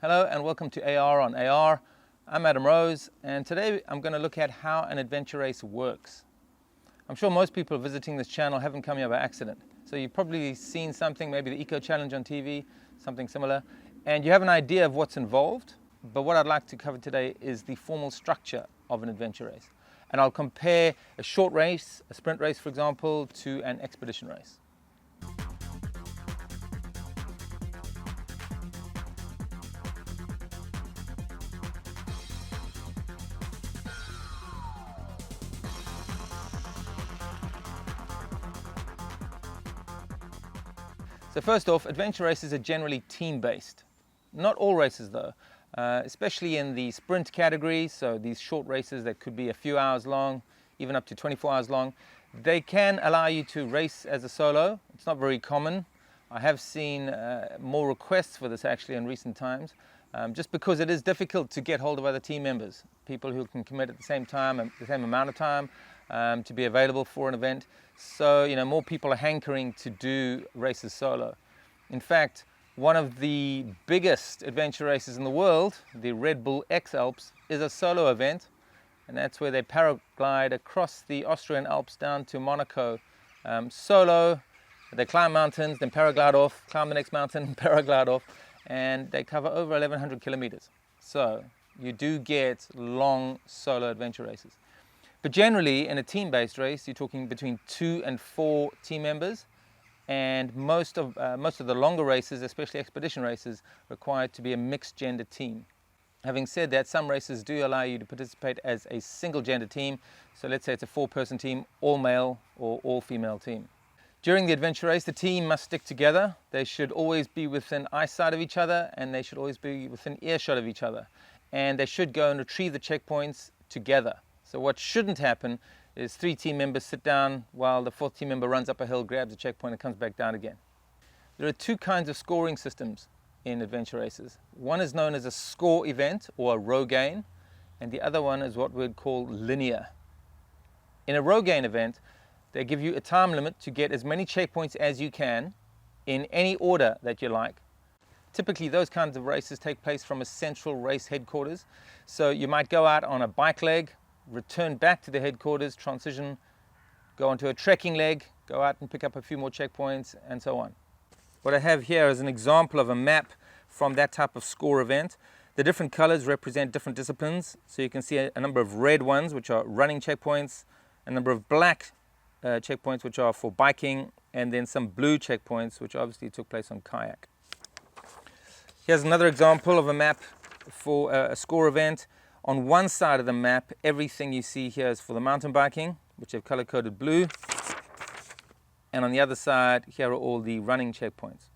Hello and welcome to AR on AR. I'm Adam Rose and today I'm going to look at how an adventure race works. I'm sure most people visiting this channel haven't come here by accident. So you've probably seen something, maybe the Eco Challenge on TV, something similar, and you have an idea of what's involved. But what I'd like to cover today is the formal structure of an adventure race. And I'll compare a short race, a sprint race for example, to an expedition race. So first off, adventure races are generally team-based. Not all races though, especially in the sprint category, so these short races that could be a few hours long, even up to 24 hours long. They can allow you to race as a solo. It's not very common. I have seen more requests for this actually in recent times, just because it is difficult to get hold of other team members, people who can commit at the same time, the same amount of time, to be available for an event. So, more people are hankering to do races solo. In fact, one of the biggest adventure races in the world, the Red Bull X Alps, is a solo event. And that's where they paraglide across the Austrian Alps down to Monaco. Solo, they climb mountains, then paraglide off, climb the next mountain, paraglide off, and they cover over 1,100 kilometers. So you do get long solo adventure races. But generally, in a team-based race, you're talking between 2 and 4 team members, and most of the longer races, especially expedition races, require to be a mixed-gender team. Having said that, some races do allow you to participate as a single-gender team. So let's say it's a 4-person team, all male or all female team. During the adventure race, the team must stick together. They should always be within eyesight of each other, and they should always be within earshot of each other. And they should go and retrieve the checkpoints together. So what shouldn't happen is 3 team members sit down while the 4th team member runs up a hill, grabs a checkpoint and comes back down again. There are 2 kinds of scoring systems in adventure races. One is known as a score event or a row gain, and the other one is what we'd call linear. In a row gain event, they give you a time limit to get as many checkpoints as you can in any order that you like. Typically those kinds of races take place from a central race headquarters. So you might go out on a bike leg, return back to the headquarters, transition, go onto a trekking leg, go out and pick up a few more checkpoints, and so on. What I have here is an example of a map from that type of score event. The different colors represent different disciplines. So you can see a number of red ones, which are running checkpoints, a number of black checkpoints, which are for biking, and then some blue checkpoints, which obviously took place on kayak. Here's another example of a map for a score event. On one side of the map, everything you see here is for the mountain biking, which they've color-coded blue. And on the other side, here are all the running checkpoints.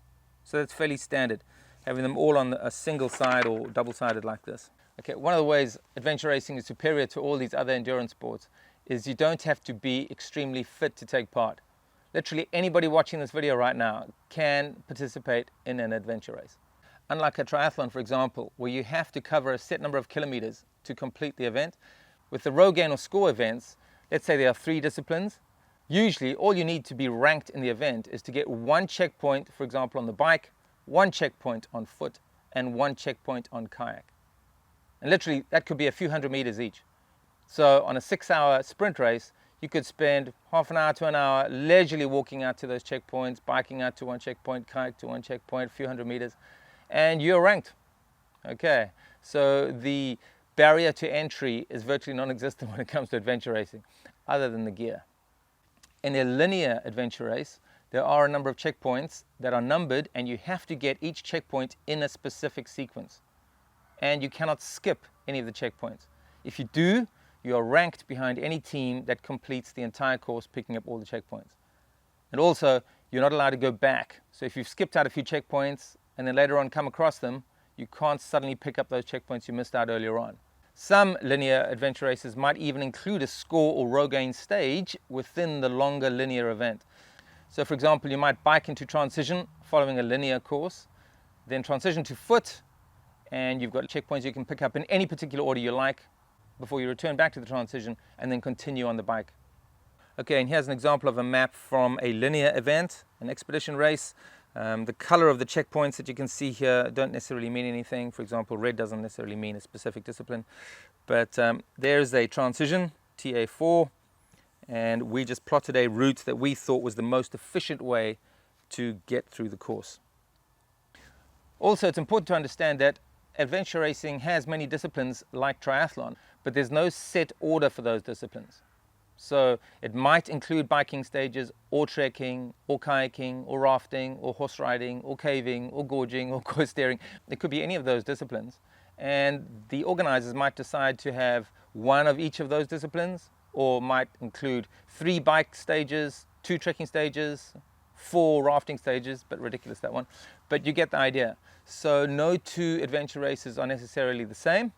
So that's fairly standard, having them all on a single side or double-sided like this. Okay, one of the ways adventure racing is superior to all these other endurance sports is you don't have to be extremely fit to take part. Literally anybody watching this video right now can participate in an adventure race. Unlike a triathlon, for example, where you have to cover a set number of kilometers to complete the event, with the row gain or score events, let's say there are 3 disciplines, usually all you need to be ranked in the event is to get 1 checkpoint, for example, on the bike, 1 checkpoint on foot, and 1 checkpoint on kayak. And literally, that could be a few hundred meters each. So on a 6-hour sprint race, you could spend half an hour to an hour leisurely walking out to those checkpoints, biking out to 1 checkpoint, kayak to 1 checkpoint, a few hundred meters, and you're ranked. Okay, so the barrier to entry is virtually non-existent when it comes to adventure racing, other than the gear. In a linear adventure race, there are a number of checkpoints that are numbered, and you have to get each checkpoint in a specific sequence. And you cannot skip any of the checkpoints. If you do, you are ranked behind any team that completes the entire course, picking up all the checkpoints. And also, you're not allowed to go back. So if you've skipped out a few checkpoints, and then later on come across them, you can't suddenly pick up those checkpoints you missed out earlier on. Some linear adventure races might even include a score or row gain stage within the longer linear event. So for example, you might bike into transition following a linear course, then transition to foot, and you've got checkpoints you can pick up in any particular order you like before you return back to the transition and then continue on the bike. Okay, and here's an example of a map from a linear event, an expedition race. The color of the checkpoints that you can see here don't necessarily mean anything. For example, red doesn't necessarily mean a specific discipline, but there's a transition, TA4, and we just plotted a route that we thought was the most efficient way to get through the course. Also, it's important to understand that adventure racing has many disciplines like triathlon, but there's no set order for those disciplines. So it might include biking stages, or trekking, or kayaking, or rafting, or horse riding, or caving, or gorging, or coast steering. It could be any of those disciplines. And the organizers might decide to have one of each of those disciplines, or might include 3 bike stages, 2 trekking stages, 4 rafting stages, but ridiculous that one. But you get the idea. So no 2 adventure races are necessarily the same.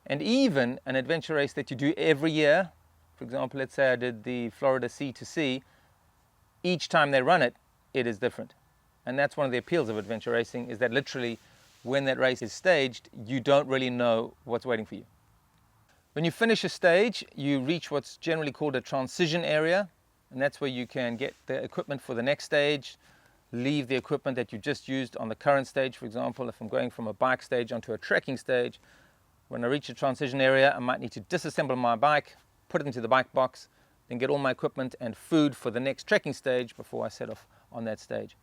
And even an adventure race that you do every year, for example, let's say I did the Florida Sea to Sea, each time they run it, it is different. And that's one of the appeals of adventure racing, is that literally when that race is staged, you don't really know what's waiting for you. When you finish a stage, you reach what's generally called a transition area, and that's where you can get the equipment for the next stage, leave the equipment that you just used on the current stage. For example, if I'm going from a bike stage onto a trekking stage, when I reach a transition area, I might need to disassemble my bike, put it into the bike box, then get all my equipment and food for the next trekking stage before I set off on that stage.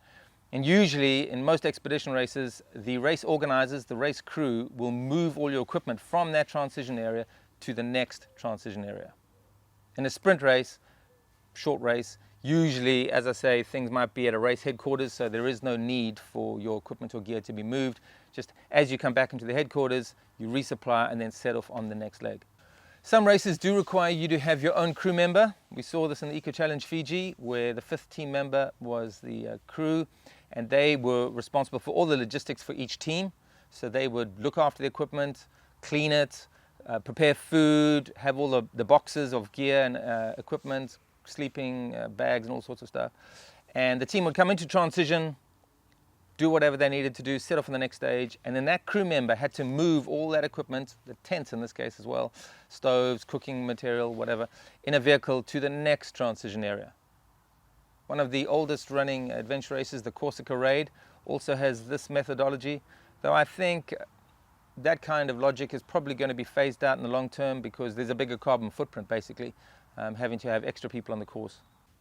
And usually, in most expedition races, the race organizers, the race crew, will move all your equipment from that transition area to the next transition area. In a sprint race, short race, usually, as I say, things might be at a race headquarters, so there is no need for your equipment or gear to be moved. Just as you come back into the headquarters, you resupply and then set off on the next leg. Some races do require you to have your own crew member. We saw this in the Eco Challenge Fiji, where the 5th team member was the crew, and they were responsible for all the logistics for each team. So they would look after the equipment, clean it, prepare food, have all the boxes of gear and equipment, sleeping bags and all sorts of stuff. And the team would come into transition, do whatever they needed to do, set off on the next stage, and then that crew member had to move all that equipment, the tents in this case as well, stoves, cooking material, whatever, in a vehicle to the next transition area. One of the oldest running adventure races, the Corsica Raid, also has this methodology, though I think that kind of logic is probably going to be phased out in the long term because there's a bigger carbon footprint basically, having to have extra people on the course.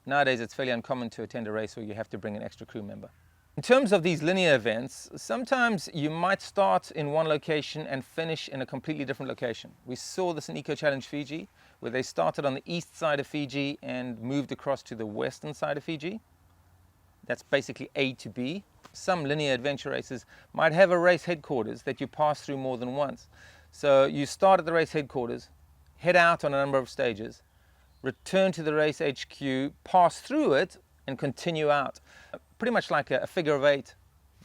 Nowadays it's fairly uncommon to attend a race where you have to bring an extra crew member. In terms of these linear events, sometimes you might start in one location and finish in a completely different location. We saw this in Eco Challenge Fiji, where they started on the east side of Fiji and moved across to the western side of Fiji. That's basically A to B. Some linear adventure races might have a race headquarters that you pass through more than once. So you start at the race headquarters, head out on a number of stages, return to the race HQ, pass through it, and continue out. Pretty much like a figure of 8.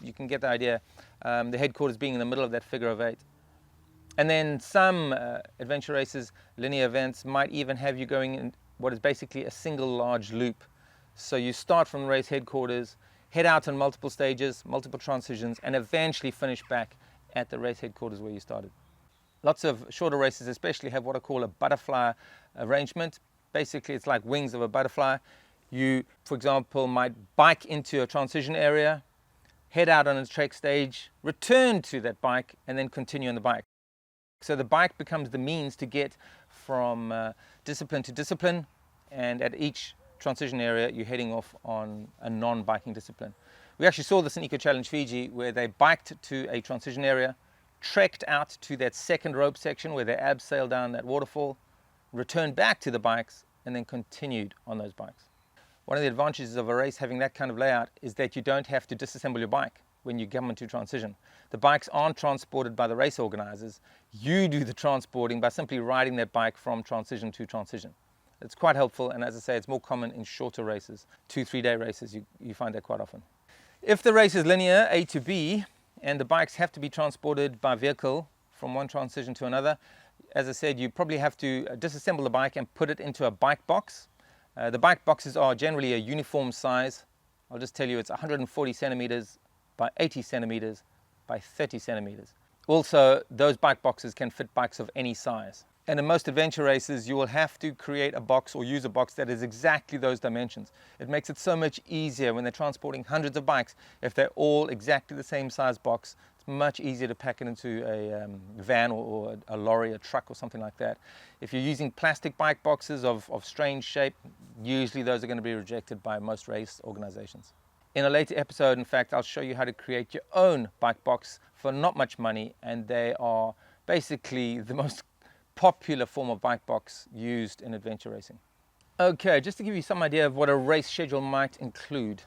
You can get the idea. The headquarters being in the middle of that figure of 8. And then some adventure races, linear events, might even have you going in what is basically a single large loop. So you start from the race headquarters, head out on multiple stages, multiple transitions, and eventually finish back at the race headquarters where you started. Lots of shorter races especially have what I call a butterfly arrangement. Basically, it's like wings of a butterfly. You, for example, might bike into a transition area, head out on a trek stage, return to that bike, and then continue on the bike. So the bike becomes the means to get from discipline to discipline, and at each transition area, you're heading off on a non-biking discipline. We actually saw this in Eco Challenge Fiji, where they biked to a transition area, trekked out to that second rope section where they abseiled down that waterfall, returned back to the bikes, and then continued on those bikes. One of the advantages of a race having that kind of layout is that you don't have to disassemble your bike when you come into transition. The bikes aren't transported by the race organizers. You do the transporting by simply riding that bike from transition to transition. It's quite helpful, and as I say, it's more common in shorter races. 2-3 day races, you find that quite often. If the race is linear, A to B, and the bikes have to be transported by vehicle from one transition to another, as I said, you probably have to disassemble the bike and put it into a bike box. The bike boxes are generally a uniform size. I'll just tell you it's 140 centimeters by 80 centimeters by 30 centimeters. Also, those bike boxes can fit bikes of any size. And in most adventure races, you will have to create a box or use a box that is exactly those dimensions. It makes it so much easier when they're transporting hundreds of bikes. If they're all exactly the same size box, it's much easier to pack it into a van or a lorry, a truck or something like that. If you're using plastic bike boxes of strange shape, usually those are going to be rejected by most race organizations. In a later episode, in fact, I'll show you how to create your own bike box for not much money, and they are basically the most popular form of bike box used in adventure racing. Okay, just to give you some idea of what a race schedule might include.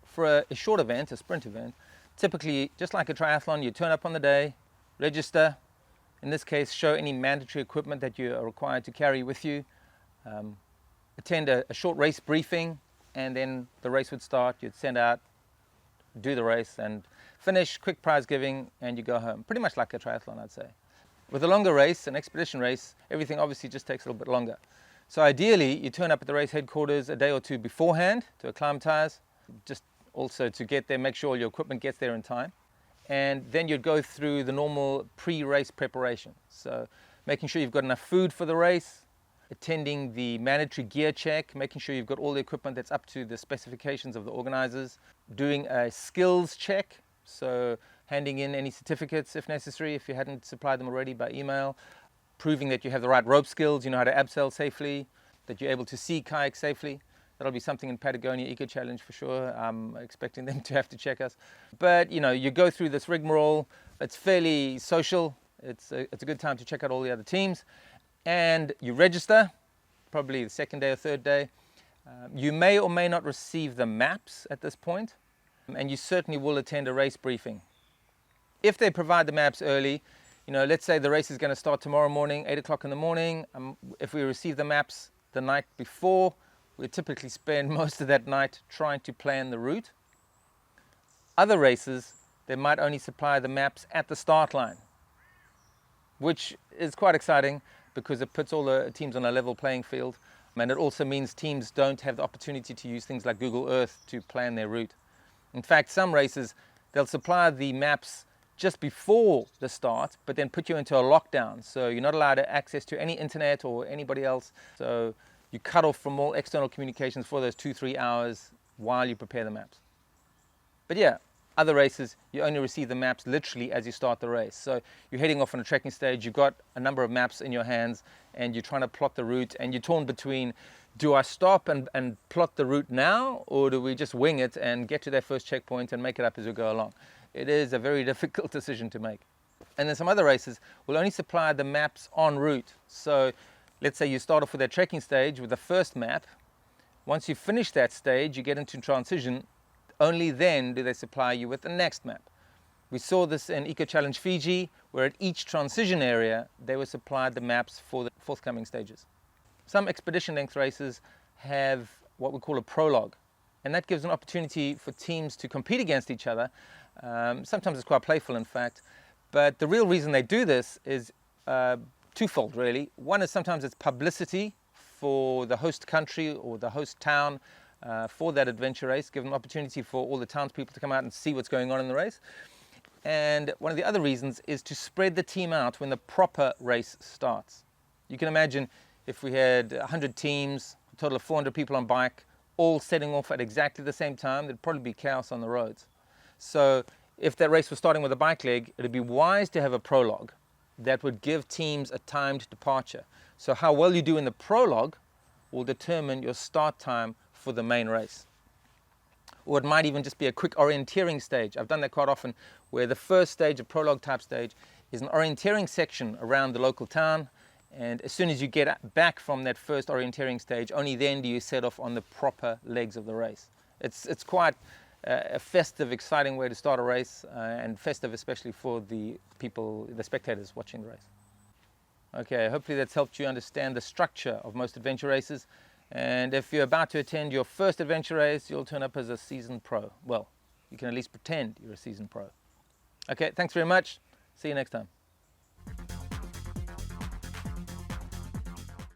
For a short event, a sprint event, typically, just like a triathlon, you turn up on the day, register, in this case, show any mandatory equipment that you are required to carry with you, attend a short race briefing, and then the race would start. You'd send out, do the race, and finish, quick prize giving, and you go home. Pretty much like a triathlon, I'd say. With a longer race, an expedition race, everything obviously just takes a little bit longer. So ideally, you turn up at the race headquarters a day or two beforehand to acclimatize, just also to get there, make sure all your equipment gets there in time. And then you'd go through the normal pre-race preparation. So making sure you've got enough food for the race, attending the mandatory gear check, making sure you've got all the equipment that's up to the specifications of the organizers, doing a skills check, so handing in any certificates if necessary, if you hadn't supplied them already by email, proving that you have the right rope skills, you know how to abseil safely, that you're able to sea kayak safely. That'll be something in Patagonia Eco Challenge for sure. I'm expecting them to have to check us. But you know, you go through this rigmarole. It's fairly social. It's a good time to check out all the other teams. And you register, probably the second day or third day. You may or may not receive the maps at this point, and you certainly will attend a race briefing. If they provide the maps early, you know, let's say the race is going to start tomorrow morning, 8 o'clock in the morning. If we receive the maps the night before, we typically spend most of that night trying to plan the route. Other races, they might only supply the maps at the start line, which is quite exciting because it puts all the teams on a level playing field. And it also means teams don't have the opportunity to use things like Google Earth to plan their route. In fact, some races, they'll supply the maps just before the start, but then put you into a lockdown. So you're not allowed access to any internet or anybody else. So you cut off from all external communications for those 2-3 hours while you prepare the maps. But yeah, other races, you only receive the maps literally as you start the race. So you're heading off on a trekking stage, you've got a number of maps in your hands, and you're trying to plot the route, and you're torn between, do I stop and plot the route now, or do we just wing it and get to that first checkpoint and make it up as we go along? It is a very difficult decision to make. And then some other races will only supply the maps en route. So let's say you start off with that trekking stage with the first map. Once you finish that stage, you get into transition. Only then do they supply you with the next map. We saw this in Eco Challenge Fiji, where at each transition area, they were supplied the maps for the forthcoming stages. Some expedition length races have what we call a prologue, and that gives an opportunity for teams to compete against each other. Sometimes it's quite playful, in fact, but the real reason they do this is twofold, really. One is sometimes it's publicity for the host country or the host town for that adventure race, give an opportunity for all the townspeople to come out and see what's going on in the race. And one of the other reasons is to spread the team out when the proper race starts. You can imagine if we had 100 teams, a total of 400 people on bike, all setting off at exactly the same time, there'd probably be chaos on the roads. So if that race was starting with a bike leg, it'd be wise to have a prologue that would give teams a timed departure. So how well you do in the prologue will determine your start time for the main race. Or it might even just be a quick orienteering stage. I've done that quite often, where the first stage, a prologue type stage, is an orienteering section around the local town. And as soon as you get back from that first orienteering stage, only then do you set off on the proper legs of the race. It's quite a festive, exciting way to start a race, and festive especially for the people, the spectators watching the race. Okay, hopefully that's helped you understand the structure of most adventure races. And if you're about to attend your first adventure race, you'll turn up as a seasoned pro. Well, you can at least pretend you're a seasoned pro. Okay, thanks very much. See you next time.